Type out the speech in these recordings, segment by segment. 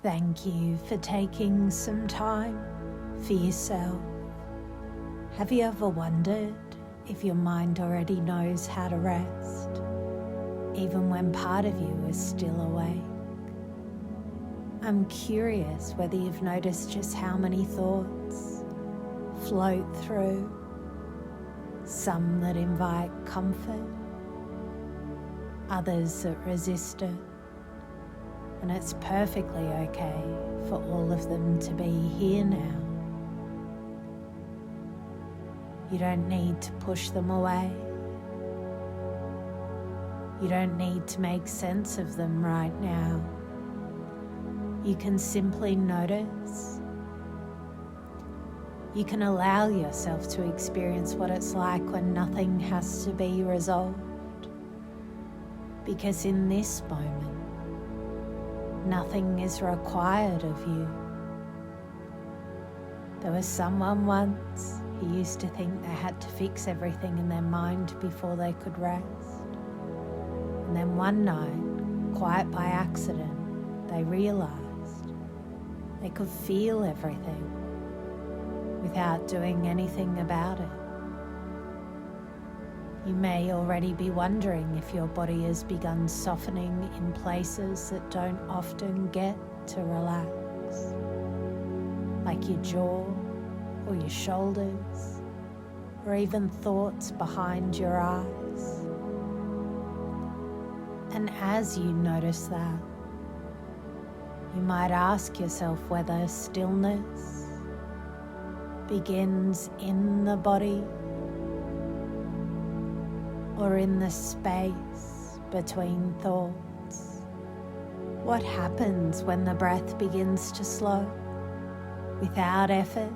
Thank you for taking some time for yourself. Have you ever wondered if your mind already knows how to rest, even when part of you is still awake? I'm curious whether you've noticed just how many thoughts float through, some that invite comfort, others that resist it. And it's perfectly okay for all of them to be here now. You don't need to push them away. You don't need to make sense of them right now. You can simply notice. You can allow yourself to experience what it's like when nothing has to be resolved. Because in this moment, nothing is required of you. There was someone once who used to think they had to fix everything in their mind before they could rest. And then one night, quite by accident, they realized they could feel everything without doing anything about it. You may already be wondering if your body has begun softening in places that don't often get to relax, like your jaw or your shoulders, or even thoughts behind your eyes. And as you notice that, you might ask yourself whether stillness begins in the body or in the space between thoughts. What happens when the breath begins to slow without effort,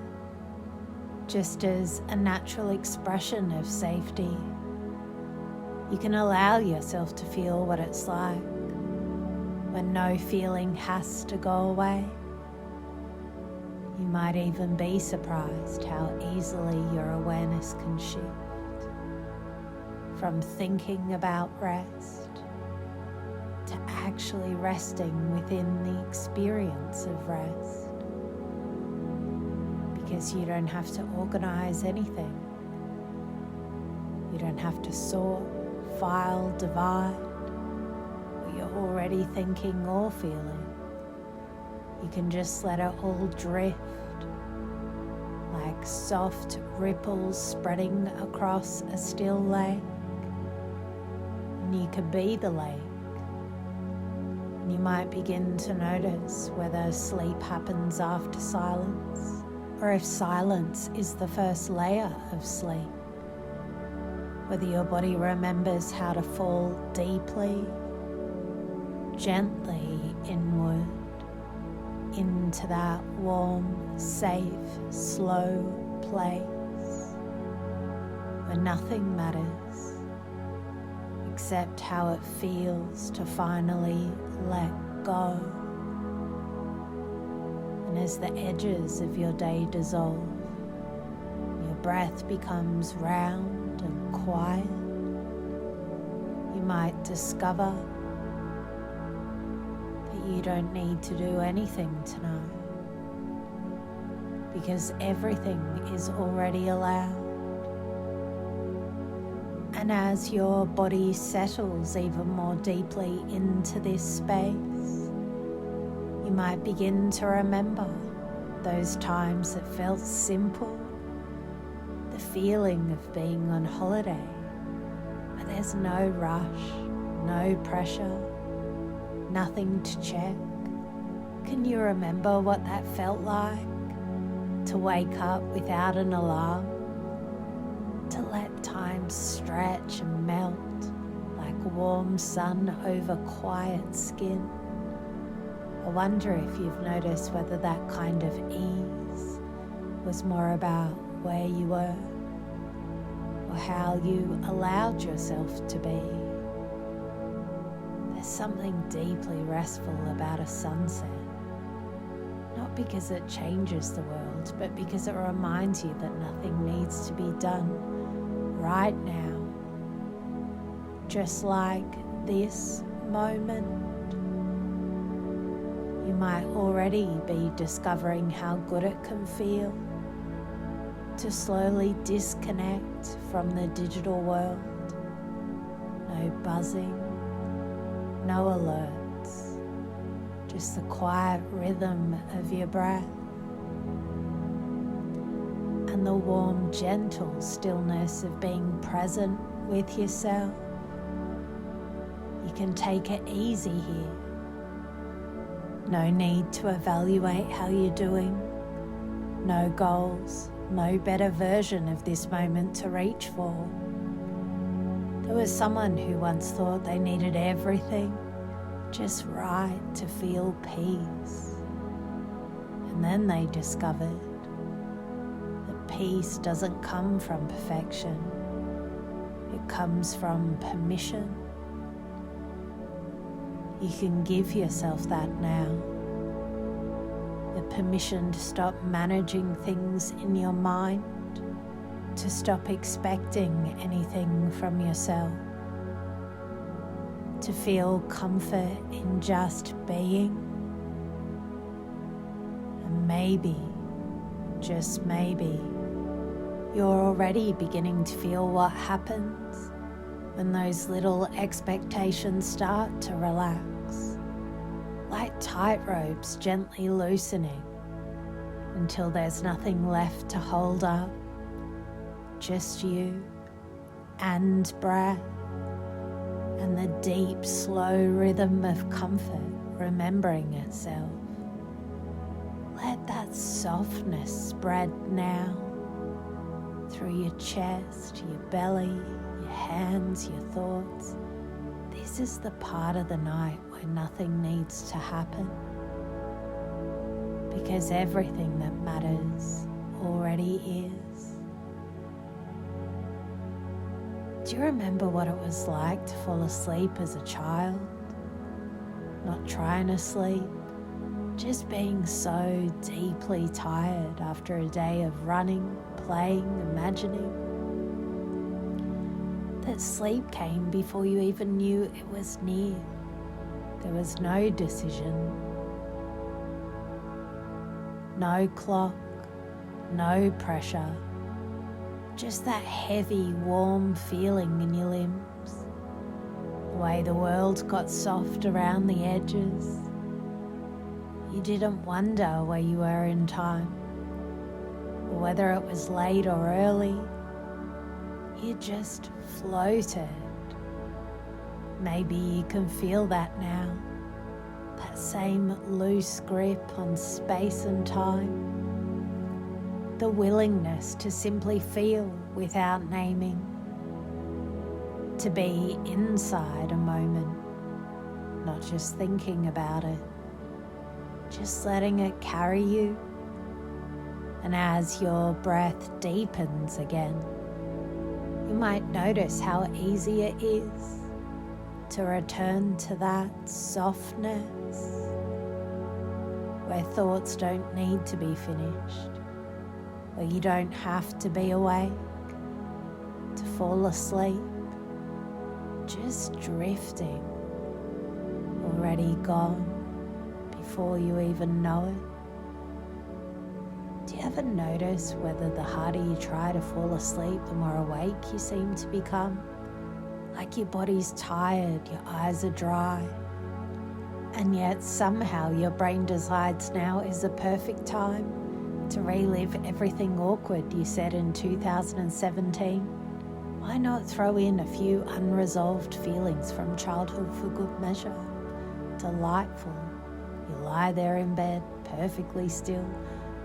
just as a natural expression of safety? You can allow yourself to feel what it's like when no feeling has to go away. You might even be surprised how easily your awareness can shift from thinking about rest to actually resting within the experience of rest. Because you don't have to organize anything. You don't have to sort, file, divide what you're already thinking or feeling. You can just let it all drift like soft ripples spreading across a still lake. And you can be the lake. And you might begin to notice whether sleep happens after silence, or if silence is the first layer of sleep. Whether your body remembers how to fall deeply, gently inward into that warm, safe, slow place where nothing matters except how it feels to finally let go. And as the edges of your day dissolve, your breath becomes round and quiet, you might discover that you don't need to do anything tonight, because everything is already allowed. And as your body settles even more deeply into this space, you might begin to remember those times that felt simple, the feeling of being on holiday, where there's no rush, no pressure, nothing to check. Can you remember what that felt like? To wake up without an alarm, to let time stretch and melt like warm sun over quiet skin. I wonder if you've noticed whether that kind of ease was more about where you were or how you allowed yourself to be. There's something deeply restful about a sunset, not because it changes the world, but because it reminds you that nothing needs to be done right now. Just like this moment, you You might already be discovering how good it can feel to slowly disconnect from the digital world. No buzzing, no alerts, just the quiet rhythm of your breath and the warm, gentle stillness of being present with yourself. You can take it easy here. No need to evaluate how you're doing. No goals, no better version of this moment to reach for. There was someone who once thought they needed everything just right to feel peace. And then they discovered that peace doesn't come from perfection. It comes from permission. You can give yourself that now. The permission to stop managing things in your mind, to stop expecting anything from yourself, to feel comfort in just being. And maybe, just maybe, you're already beginning to feel what happens when those little expectations start to relax, like tight ropes gently loosening until there's nothing left to hold up, just you and breath and the deep, slow rhythm of comfort remembering itself. Let that softness spread now through your chest, your belly, your hands, your thoughts. This is the part of the night where nothing needs to happen, because everything that matters already is. Do you remember what it was like to fall asleep as a child? Not trying to sleep, just being so deeply tired after a day of running, playing, imagining, that sleep came before you even knew it was near. There was no decision, no clock, no pressure, just that heavy, warm feeling in your limbs, the way the world got soft around the edges. You didn't wonder where you were in time, or whether it was late or early. You just floated. Maybe you can feel that now, that same loose grip on space and time, the willingness to simply feel without naming, to be inside a moment, not just thinking about it, just letting it carry you. And as your breath deepens again, you might notice how easy it is to return to that softness where thoughts don't need to be finished, where you don't have to be awake to fall asleep, just drifting, already gone before you even know it. Do you ever notice whether the harder you try to fall asleep, the more awake you seem to become? Like your body's tired, your eyes are dry, and yet somehow your brain decides now is the perfect time to relive everything awkward you said in 2017. Why not throw in a few unresolved feelings from childhood for good measure? Delightful. You lie there in bed, perfectly still,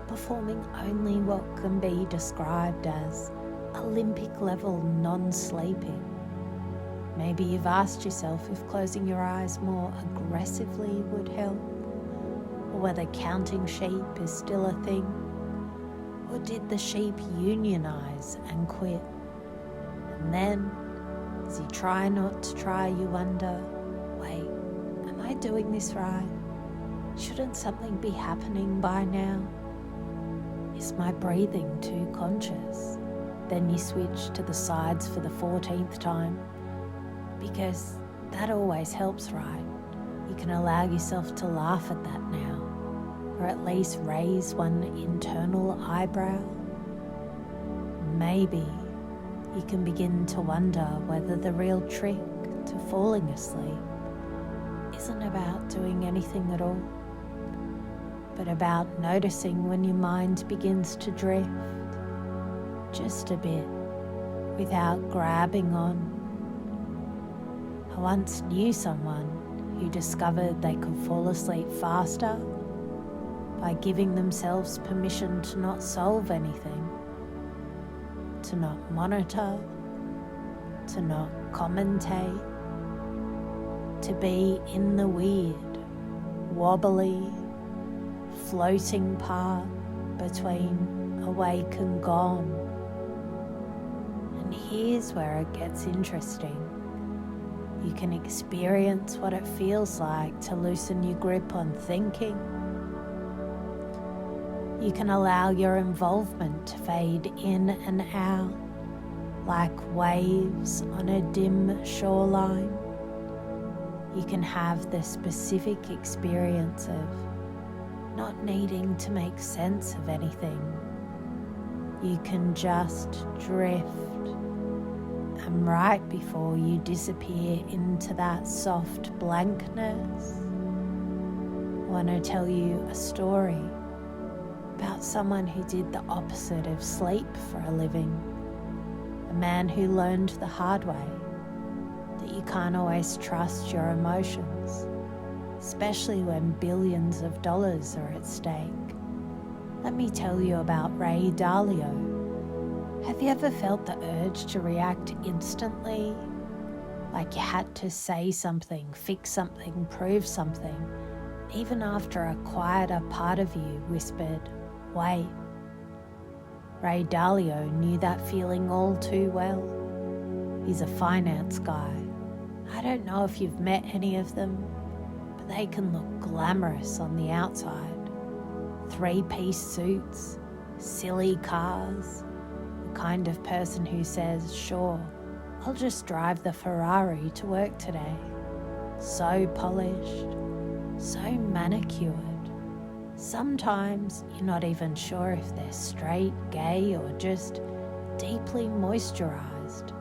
performing only what can be described as Olympic-level non-sleeping. Maybe you've asked yourself if closing your eyes more aggressively would help, or whether counting sheep is still a thing, or did the sheep unionize and quit? And then, as you try not to try, you wonder, wait, am I doing this right? Shouldn't something be happening by now? Is my breathing too conscious? Then you switch to the sides for the 14th time, because that always helps, right? You can allow yourself to laugh at that now. or at least raise one internal eyebrow. Maybe you can begin to wonder whether the real trick to falling asleep isn't about doing anything at all, but about noticing when your mind begins to drift just a bit without grabbing on. I once knew someone who discovered they could fall asleep faster by giving themselves permission to not solve anything, to not monitor, to not commentate, to be in the weird, wobbly, floating part between awake and gone. And here's where it gets interesting. You can experience what it feels like to loosen your grip on thinking. You can allow your involvement to fade in and out like waves on a dim shoreline. You can have the specific experience of not needing to make sense of anything. You can just drift. And right before you disappear into that soft blankness, I want to tell you a story about someone who did the opposite of sleep for a living. A man who learned the hard way that you can't always trust your emotions, especially when billions of dollars are at stake. Let me tell you about Ray Dalio. Have you ever felt the urge to react instantly? Like you had to say something, fix something, prove something, even after a quieter part of you whispered, "Wait." Ray Dalio knew that feeling all too well. He's a finance guy. I don't know if you've met any of them, but they can look glamorous on the outside. 3-piece suits, silly cars, the kind of person who says, "Sure, I'll just drive the Ferrari to work today." So polished, so manicured. Sometimes you're not even sure if they're straight, gay, or just deeply moisturized.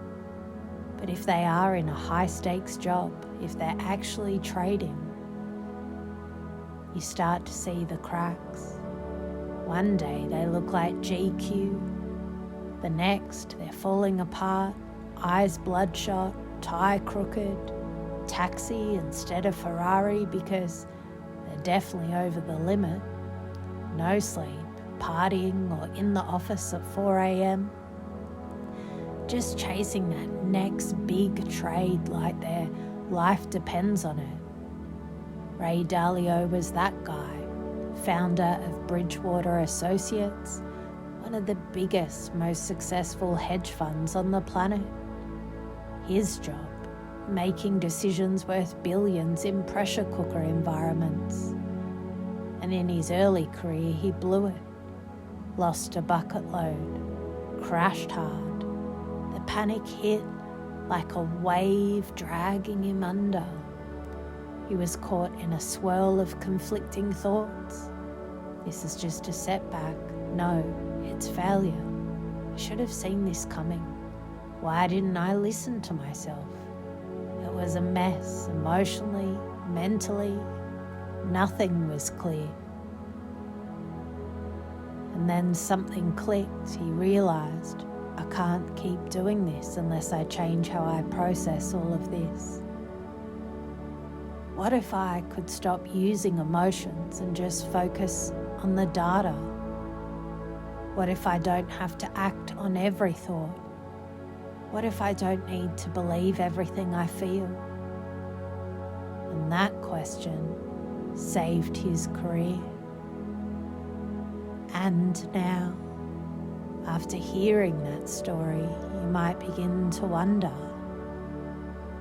But if they are in a high-stakes job, if they're actually trading, you start to see the cracks. One day they look like GQ. The next they're falling apart, eyes bloodshot, tie crooked, taxi instead of Ferrari because they're definitely over the limit. No sleep, partying or in the office at 4 a.m. Just chasing that next big trade like their life depends on it. Ray Dalio was that guy, founder of Bridgewater Associates, one of the biggest, most successful hedge funds on the planet. His job, making decisions worth billions in pressure cooker environments. And in his early career, he blew it, lost a bucket load, crashed hard. The panic hit like a wave dragging him under. He was caught in a swirl of conflicting thoughts. This is just a setback. No, it's failure. I should have seen this coming. Why didn't I listen to myself? It was a mess, emotionally, mentally. Nothing was clear. And then something clicked. He realized, I can't keep doing this unless I change how I process all of this. What if I could stop using emotions and just focus on the data? What if I don't have to act on every thought? What if I don't need to believe everything I feel? And that question saved his career. And now, after hearing that story, you might begin to wonder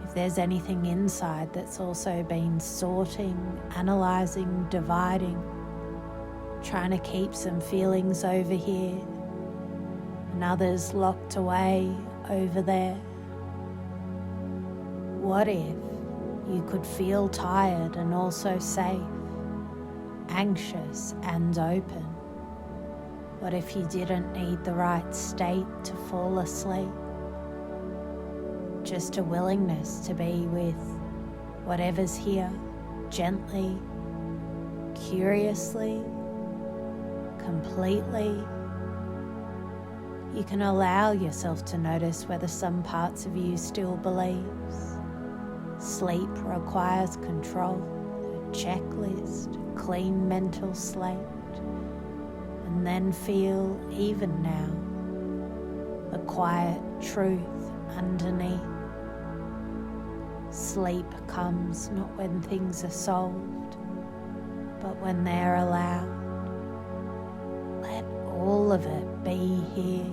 if there's anything inside that's also been sorting, analysing, dividing, trying to keep some feelings over here and others locked away over there. What if you could feel tired and also safe? anxious and open? What if you didn't need the right state to fall asleep? Just a willingness to be with whatever's here, gently, curiously, completely. You can allow yourself to notice whether some parts of you still believes sleep requires control, a checklist, a clean mental slate, and then feel, even now, the quiet truth underneath. Sleep comes not when things are solved, but when they're allowed. Let all of it be here.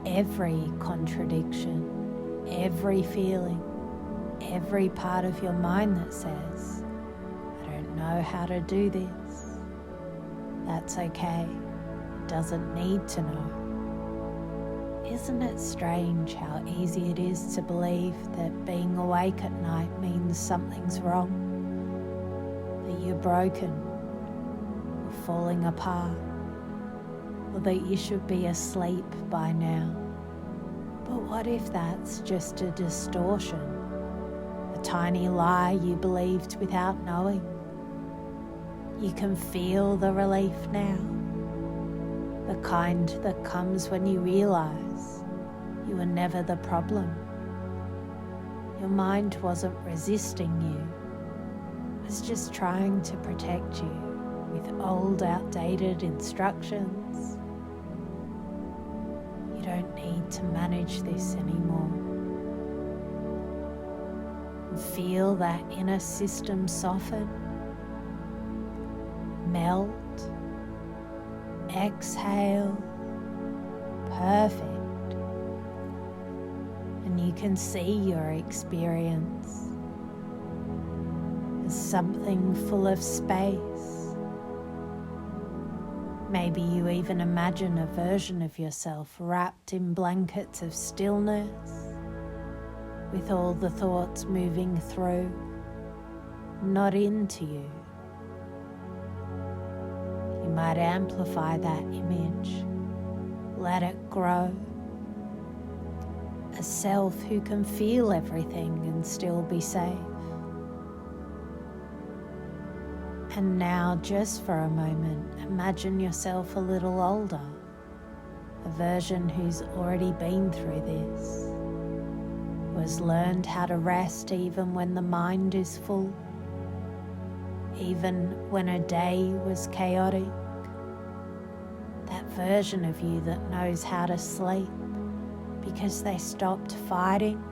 Every contradiction, every feeling, every part of your mind that says, I don't know how to do this. That's okay. It doesn't need to know. Isn't it strange how easy it is to believe that being awake at night means something's wrong, that you're broken, or falling apart, or that you should be asleep by now? But what if that's just a distortion, a tiny lie you believed without knowing? You can feel the relief now, the kind that comes when you realize you were never the problem. Your mind wasn't resisting you, it was just trying to protect you with old, outdated instructions. You don't need to manage this anymore. And feel that inner system soften, melt, exhale, perfect. And you can see your experience as something full of space. Maybe you even imagine a version of yourself wrapped in blankets of stillness, with all the thoughts moving through, not into you. You might amplify that image, let it grow. A self who can feel everything and still be safe. And now, just for a moment, imagine yourself a little older, a version who's already been through this, who has learned how to rest even when the mind is full, even when a day was chaotic. That version of you that knows how to sleep because they stopped fighting.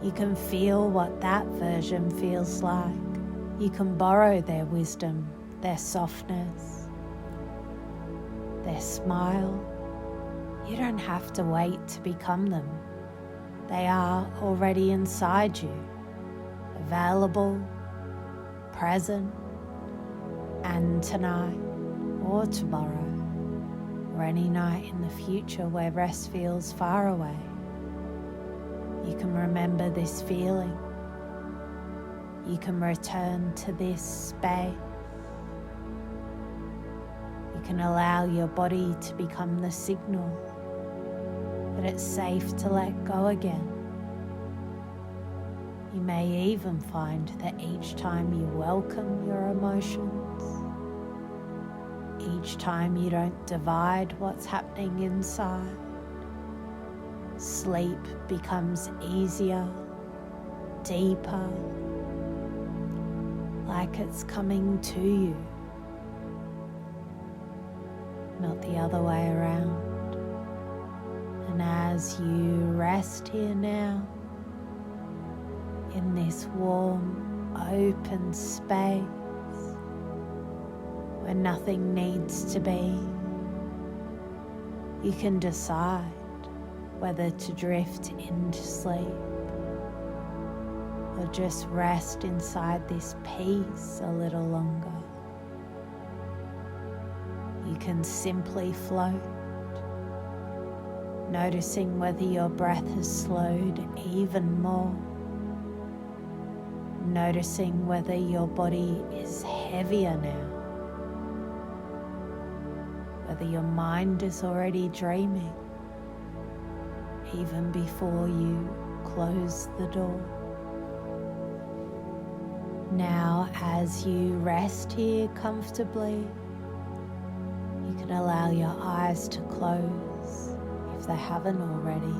You can feel what that version feels like. You can borrow their wisdom, their softness, their smile. You don't have to wait to become them. They are already inside you, available, present, and tonight or tomorrow, or any night in the future where rest feels far away. You can remember this feeling. You can return to this space. You can allow your body to become the signal that it's safe to let go again. You may even find that each time you welcome your emotions, each time you don't divide what's happening inside, sleep becomes easier, deeper, like it's coming to you, not the other way around. And as you rest here now, in this warm, open space where nothing needs to be, you can decide whether to drift into sleep or just rest inside this peace a little longer. You can simply float, noticing whether your breath has slowed even more, noticing whether your body is heavier now, whether your mind is already dreaming, even before you close the door. Now, as you rest here comfortably, you can allow your eyes to close if they haven't already.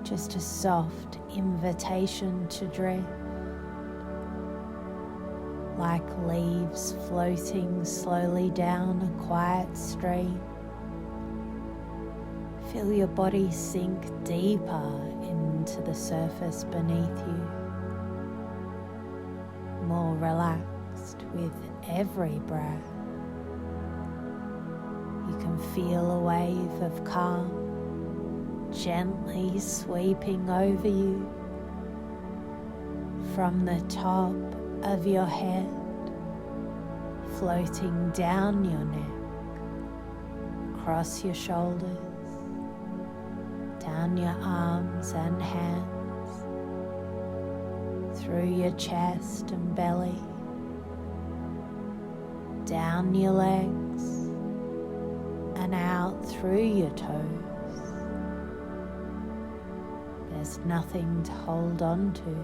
Just a soft invitation to drift, like leaves floating slowly down a quiet stream. Feel your body sink deeper into the surface beneath you, more relaxed with every breath. You can feel a wave of calm gently sweeping over you from the top of your head, floating down your neck, across your shoulders, down your arms and hands, through your chest and belly, down your legs and out through your toes. There's nothing to hold on to,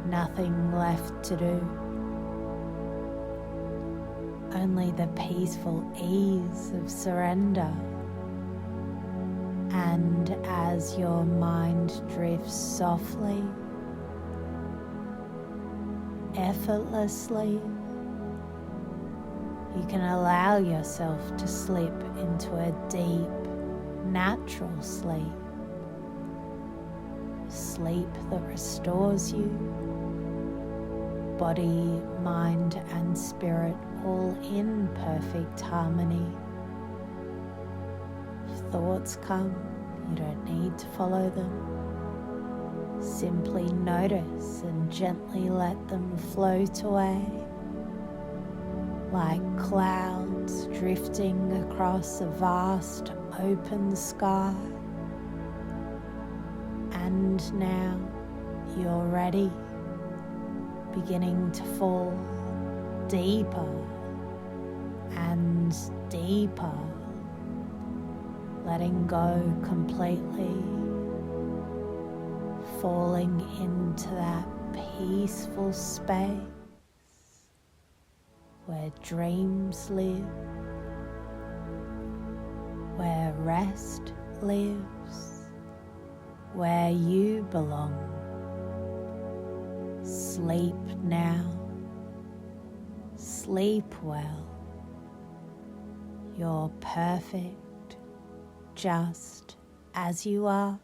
nothing left to do, only the peaceful ease of surrender. And as your mind drifts softly, effortlessly, you can allow yourself to slip into a deep, natural sleep. Sleep that restores you, body, mind, and spirit all in perfect harmony. If thoughts come, you don't need to follow them. Simply notice and gently let them float away, like clouds drifting across a vast open sky. And now you're ready, beginning to fall deeper and deeper, letting go completely, falling into that peaceful space where dreams live, where rest lives, where you belong. Sleep now, sleep well. You're perfect just as you are.